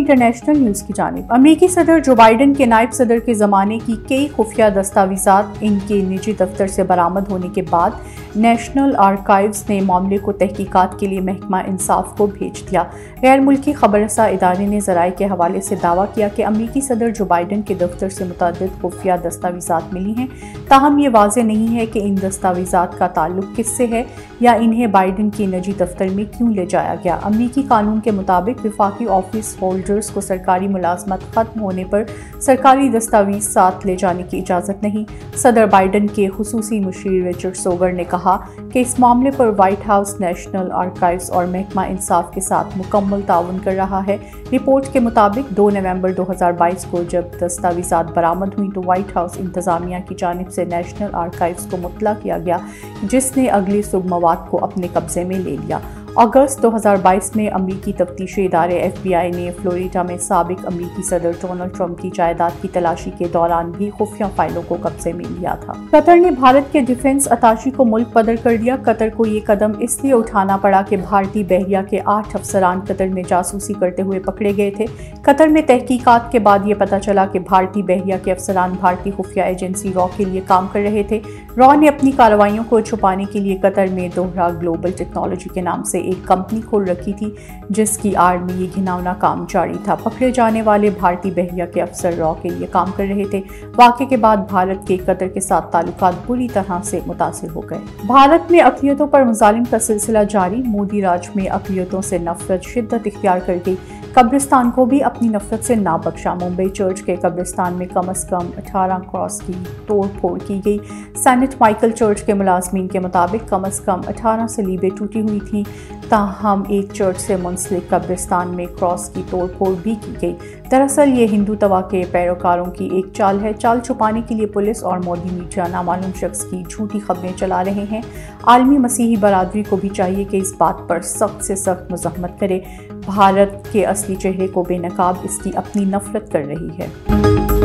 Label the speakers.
Speaker 1: International news की जानिब। अमेरिकी सदर जो बाइडन के नायब सदर के ज़माने की कई खुफिया दस्तावेज़ात इनके निजी दफ्तर से बरामद होने के बाद नेशनल आर्काइव्स ने मामले को तहकीकात के लिए महकमा इंसाफ को भेज दिया। गैर मुल्की खबरसा इदारे ने ज़राए के हवाले से दावा किया कि अमेरिकी सदर जो बाइडन के दफ्तर से मुतअद्दिद खुफिया दस्तावेज़ात मिली हैं, ताहम ये वाज़ेह नहीं है कि इन दस्तावेज़ात का ताल्लुक किससे है या इन्हें बाइडन के निजी दफ्तर में क्यों ले जाया गया। अमेरिकी कानून के मुताबिक विफाकी ऑफिस होल्डर्स को सरकारी मुलाजमत खत्म होने पर सरकारी दस्तावेज साथ ले जाने की इजाज़त नहीं। सदर बाइडन के खुसूसी मुशीर रिचर्ड सोगर ने कहा कि इस मामले पर व्हाइट हाउस नेशनल आर्काइव्स और महकमा इंसाफ के साथ मुकम्मल ताउन कर रहा है। रिपोर्ट के मुताबिक 2 नवंबर 2022 को जब दस्तावेज़ात बरामद हुई तो व्हाइट हाउस इंतज़ामिया की जानिब से नेशनल आर्काइव्स को मुतला किया गया, जिसने अगली सुबह मवाद को अपने कब्जे में ले लिया। अगस्त 2022 में अमरीकी तफ्तीशी इदारे FBI ने फ्लोरिडा में साबिक अमरीकी सदर डोनाल्ड ट्रंप की जायदाद की तलाशी के दौरान भी खुफिया फाइलों को कब्जे में लिया था। कतर ने भारत के डिफेंस अताशी को मुल्क बदर कर दिया। कतर को ये कदम इसलिए उठाना पड़ा कि भारतीय बहरिया के 8 अफसरान कतर में जासूसी करते हुए पकड़े गए थे। कतर में तहकीकात के बाद ये पता चला कि भारतीय बहरिया के अफसरान भारतीय खुफिया एजेंसी रॉ के लिए काम कर रहे थे। रॉ ने अपनी कार्रवाइयों को छुपाने के लिए कतर में दोहरा ग्लोबल टेक्नोलॉजी के नाम से एक कंपनी खोल रखी थी, जिसकी आड़ में ये घिनौना काम जारी था। पकड़े जाने वाले भारतीय बहरिया के अफसर रॉ के लिए काम कर रहे थे। वाक़े के बाद भारत के कतर के साथ ताल्लुकात बुरी तरह से मुतासिर हो गए। भारत में अक़लियतों पर मुज़ालिम का सिलसिला जारी। मोदी राज में अक़लियतों से नफरत शिद्दत इख्तियार कर गई। कब्रिस्तान को भी अपनी नफरत से ना बख्शा। मुंबई चर्च के कब्रिस्तान में कम अज़ कम 18 क्रॉस की तोड़ फोड़ की गई। सेंट माइकल चर्च के मुलाजमीन के मुताबिक कम अज़ कम 18 सलीबें टूटी हुई थी। ताहम एक चर्च से मुंसलिक कब्रिस्तान में क्रॉस की तोड़ फोड़ भी की गई। दरअसल ये हिंदू तवा के पैरोकारों की एक चाल है। चाल छुपाने के लिए पुलिस और मोदी मीडिया नामालूम शख्स की झूठी खबरें चला रहे हैं। आलमी मसीही बरादरी को भी चाहिए कि इस बात पर सख्त से सख्त मज़म्मत करे। भारत के असली चेहरे को बेनकाब इसकी अपनी नफरत कर रही है।